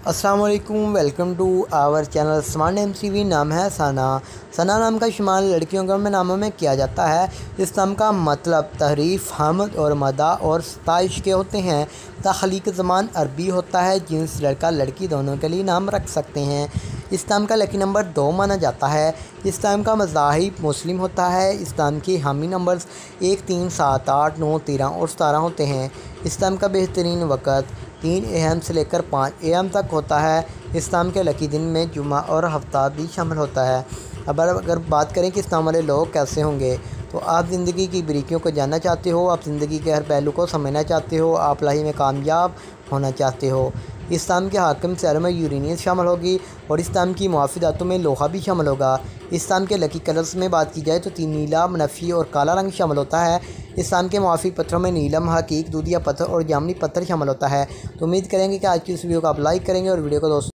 अस्सलाम वालेकुम, welcome to our channel smart MCV। नाम है सना। सना नाम का इस्तेमाल लड़कियों के नामों में किया जाता है। इस नाम का मतलब तारीफ़, हमद और मदा और सताइश के होते हैं। तख्लीक ज़बान अरबी होता है, जिन्स लड़का लड़की दोनों के लिए नाम रख सकते हैं। इस नाम का लकी नंबर 2 माना जाता है। इस नाम का मज़ाहिब मुस्लिम होता है। इस नाम के हामी नंबर्स 1, 3, 7, 8, 9, 13 और 17 होते हैं। इस नाम का बेहतरीन वक़्त 3 AM से लेकर 5 AM तक होता है। इस नाम के लकी दिन में जुमा और हफ्ता भी शामिल होता है। अब अगर बात करें कि इस नाम वाले लोग कैसे होंगे, तो आप ज़िंदगी की बारीकियों को जानना चाहते हो, आप ज़िंदगी के हर पहलू को समझना चाहते हो, आप लाइफ में कामयाब होना चाहते हो। इस नाम के हाकिम शहर में यूरेनियस शामिल होगी और इस नाम की मुआफ़ी धातों में लोहा भी शामिल होगा। इस नाम के लकी कलर्स में बात की जाए तो नीला, मनफ़ी और काला रंग शामिल होता है। इस नाम के मुआफ़ी पत्थरों में नीलम, हकीक, दूधिया पत्थर और जामनी पत्थर शामिल होता है। तो उम्मीद करेंगे कि आज की इस वीडियो को आप लाइक करेंगे और वीडियो को दोस्तों